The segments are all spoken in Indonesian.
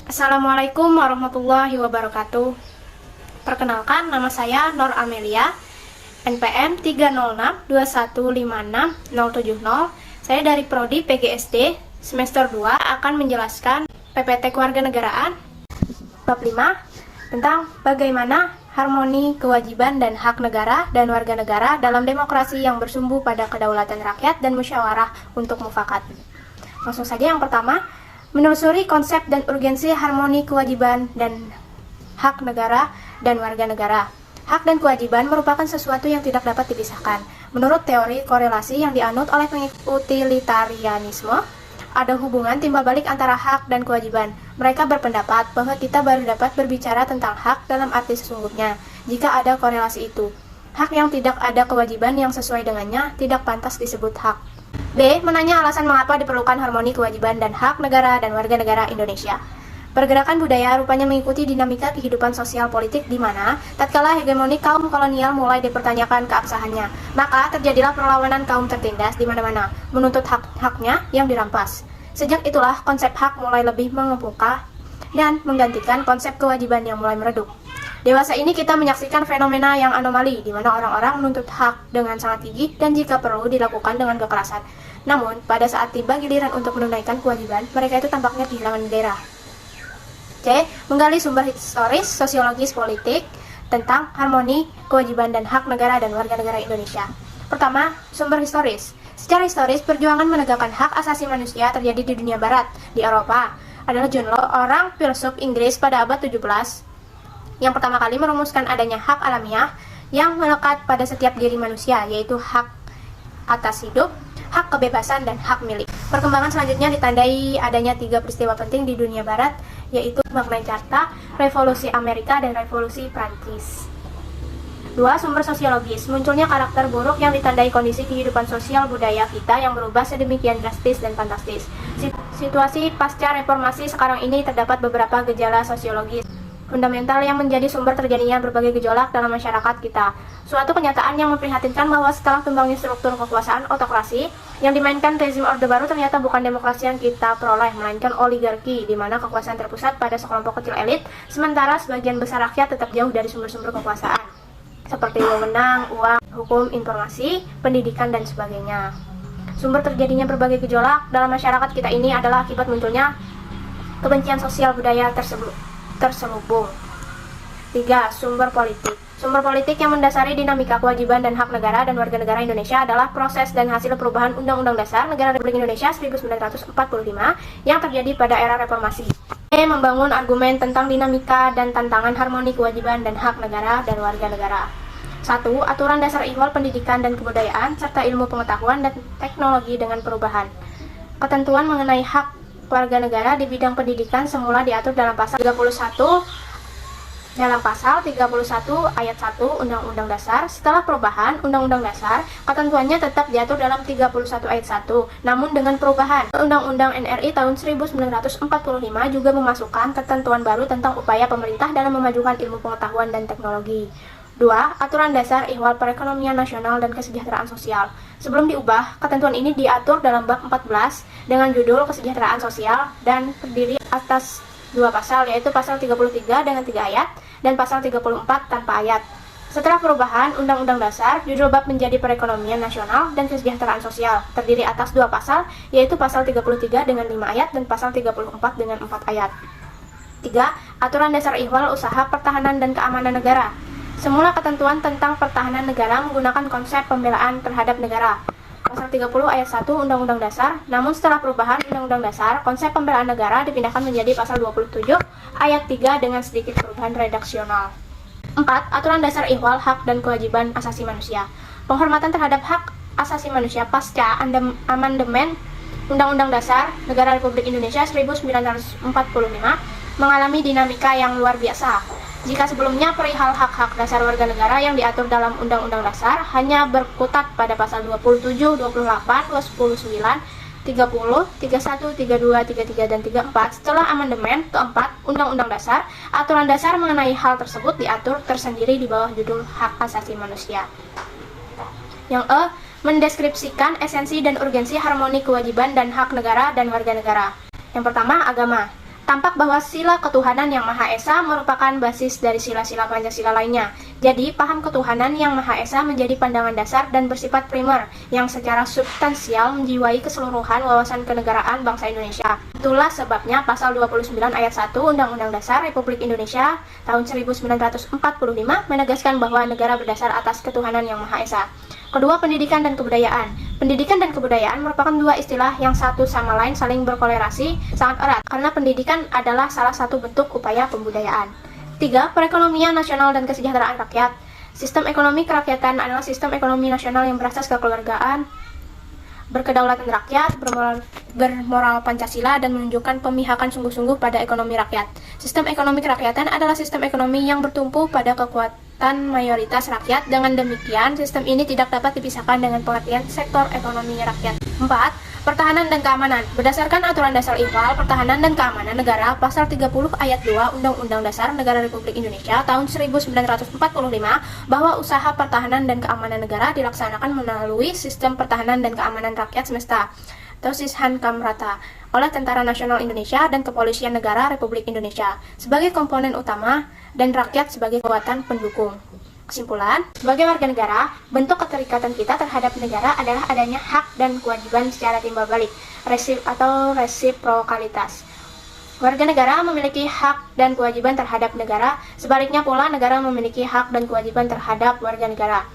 Assalamualaikum warahmatullahi wabarakatuh. Perkenalkan, nama saya Nur Amelia, NPM 306215670. Saya dari Prodi PGSD semester 2 akan menjelaskan PPT Kewarganegaraan bab 5 tentang bagaimana harmoni kewajiban dan hak negara dan warga negara dalam demokrasi yang bersumber pada kedaulatan rakyat dan musyawarah untuk mufakat. Langsung saja, yang pertama, menelusuri konsep dan urgensi harmoni kewajiban dan hak negara dan warga negara. Hak dan kewajiban merupakan sesuatu yang tidak dapat dipisahkan. Menurut teori korelasi yang dianut oleh pengikut utilitarianisme, ada hubungan timbal balik antara hak dan kewajiban. Mereka berpendapat bahwa kita baru dapat berbicara tentang hak dalam arti sesungguhnya jika ada korelasi itu. Hak yang tidak ada kewajiban yang sesuai dengannya tidak pantas disebut hak. B. Menanya alasan mengapa diperlukan harmoni kewajiban dan hak negara dan warga negara Indonesia. Pergerakan budaya rupanya mengikuti dinamika kehidupan sosial politik di mana tatkala hegemoni kaum kolonial mulai dipertanyakan keabsahannya, maka terjadilah perlawanan kaum tertindas di mana-mana, menuntut hak-haknya yang dirampas. Sejak itulah konsep hak mulai lebih mengemuka dan menggantikan konsep kewajiban yang mulai meredup. Dewasa ini kita menyaksikan fenomena yang anomali di mana orang-orang menuntut hak dengan sangat tinggi dan jika perlu dilakukan dengan kekerasan. Namun, pada saat tiba giliran untuk menunaikan kewajiban, mereka itu tampaknya kehilangan gairah. C. Menggali sumber historis, sosiologis, politik tentang harmoni, kewajiban, dan hak negara dan warga negara Indonesia. Pertama, sumber historis. Secara historis, perjuangan menegakkan hak asasi manusia terjadi di dunia barat. Di Eropa adalah John Locke, orang filsuf Inggris pada abad 17, yang pertama kali merumuskan adanya hak alamiah yang melekat pada setiap diri manusia, yaitu hak atas hidup, hak kebebasan, dan hak milik. Perkembangan selanjutnya ditandai adanya 3 peristiwa penting di dunia barat, yaitu Magna Carta, Revolusi Amerika, dan Revolusi Prancis. 2. Sumber sosiologis. Munculnya karakter buruk yang ditandai kondisi kehidupan sosial budaya kita yang berubah sedemikian drastis dan fantastis. Situasi pasca reformasi sekarang ini terdapat beberapa gejala sosiologis fundamental yang menjadi sumber terjadinya berbagai gejolak dalam masyarakat kita. Suatu kenyataan yang memprihatinkan bahwa setelah tumbangnya struktur kekuasaan autokrasi yang dimainkan rezim Orde Baru, ternyata bukan demokrasi yang kita peroleh, melainkan oligarki, di mana kekuasaan terpusat pada sekelompok kecil elit, sementara sebagian besar rakyat tetap jauh dari sumber-sumber kekuasaan, seperti wewenang, uang, hukum, informasi, pendidikan, dan sebagainya. Sumber terjadinya berbagai gejolak dalam masyarakat kita ini adalah akibat munculnya kebencian sosial budaya terselubung. 3. Sumber politik. Sumber politik yang mendasari dinamika kewajiban dan hak negara dan warga negara Indonesia adalah proses dan hasil perubahan Undang-Undang Dasar Negara Republik Indonesia 1945 yang terjadi pada era reformasi. Membangun argumen tentang dinamika dan tantangan harmoni kewajiban dan hak negara dan warga negara. 1. Aturan dasar ihwal pendidikan dan kebudayaan serta ilmu pengetahuan dan teknologi dengan perubahan. Ketentuan mengenai hak warga negara di bidang pendidikan semula diatur dalam pasal 31 ayat 1 Undang-Undang Dasar. Setelah perubahan Undang-Undang Dasar, ketentuannya tetap diatur dalam 31 ayat 1. Namun dengan perubahan Undang-Undang NRI tahun 1945 juga memasukkan ketentuan baru tentang upaya pemerintah dalam memajukan ilmu pengetahuan dan teknologi. 2. Aturan Dasar Ihwal Perekonomian Nasional dan Kesejahteraan Sosial. Sebelum diubah, ketentuan ini diatur dalam bab 14 dengan judul Kesejahteraan Sosial dan terdiri atas 2 pasal, yaitu pasal 33 dengan 3 ayat dan pasal 34 tanpa ayat. Setelah perubahan Undang-Undang Dasar, judul bab menjadi Perekonomian Nasional dan Kesejahteraan Sosial, terdiri atas 2 pasal, yaitu pasal 33 dengan 5 ayat dan pasal 34 dengan 4 ayat. 3. Aturan Dasar Ihwal Usaha Pertahanan dan Keamanan Negara. Semula ketentuan tentang pertahanan negara menggunakan konsep pembelaan terhadap negara. Pasal 30 ayat 1 Undang-Undang Dasar. Namun setelah perubahan Undang-Undang Dasar, konsep pembelaan negara dipindahkan menjadi pasal 27 ayat 3 dengan sedikit perubahan redaksional. 4. Aturan Dasar Ihwal Hak dan Kewajiban Asasi Manusia. Penghormatan terhadap hak asasi manusia pasca amandemen Undang-Undang Dasar Negara Republik Indonesia 1945 mengalami dinamika yang luar biasa. Jika sebelumnya perihal hak-hak dasar warga negara yang diatur dalam Undang-Undang Dasar hanya berkutat pada pasal 27, 28, 29, 30, 31, 32, 33, dan 34, setelah amandemen keempat Undang-Undang Dasar, aturan dasar mengenai hal tersebut diatur tersendiri di bawah judul Hak Asasi Manusia. Yang mendeskripsikan esensi dan urgensi harmoni kewajiban dan hak negara dan warga negara. Yang pertama, agama. Tampak bahwa sila ketuhanan yang Maha Esa merupakan basis dari sila-sila Pancasila lainnya. Jadi, paham ketuhanan yang Maha Esa menjadi pandangan dasar dan bersifat primer yang secara substansial menjiwai keseluruhan wawasan kenegaraan bangsa Indonesia. Itulah sebabnya pasal 29 ayat 1 Undang-Undang Dasar Republik Indonesia tahun 1945 menegaskan bahwa negara berdasar atas ketuhanan yang Maha Esa. Kedua, pendidikan dan kebudayaan. Pendidikan dan kebudayaan merupakan dua istilah yang satu sama lain saling berkolerasi sangat erat, karena pendidikan adalah salah satu bentuk upaya pembudayaan. 3. Perekonomian nasional dan kesejahteraan rakyat. Sistem ekonomi kerakyatan adalah sistem ekonomi nasional yang berasas kekeluargaan, berkedaulatan rakyat, bermoral Pancasila, dan menunjukkan pemihakan sungguh-sungguh pada ekonomi rakyat. Sistem ekonomi kerakyatan adalah sistem ekonomi yang bertumpu pada kekuatan mayoritas rakyat. Dengan demikian, sistem ini tidak dapat dipisahkan dengan pengertian sektor ekonomi rakyat. 4. Pertahanan dan keamanan. Berdasarkan Aturan Dasar Ihwal Pertahanan dan Keamanan Negara Pasal 30 Ayat 2 Undang-Undang Dasar Negara Republik Indonesia tahun 1945 bahwa usaha pertahanan dan keamanan negara dilaksanakan melalui sistem pertahanan dan keamanan rakyat semesta atau Sishankamrata oleh Tentara Nasional Indonesia dan Kepolisian Negara Republik Indonesia sebagai komponen utama dan rakyat sebagai kekuatan pendukung. Kesimpulan, sebagai warga negara, bentuk keterikatan kita terhadap negara adalah adanya hak dan kewajiban secara timbal balik, resiprokalitas. Warga negara memiliki hak dan kewajiban terhadap negara, sebaliknya pula negara memiliki hak dan kewajiban terhadap warga negara.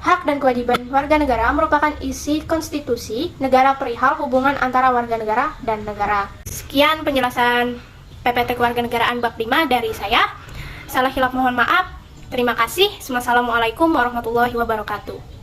Hak dan kewajiban warga negara merupakan isi konstitusi negara perihal hubungan antara warga negara dan negara. Sekian penjelasan PPT Kewarganegaraan Bab 5 dari saya. Salah hilaf mohon maaf. Terima kasih. Wassalamualaikum warahmatullahi wabarakatuh.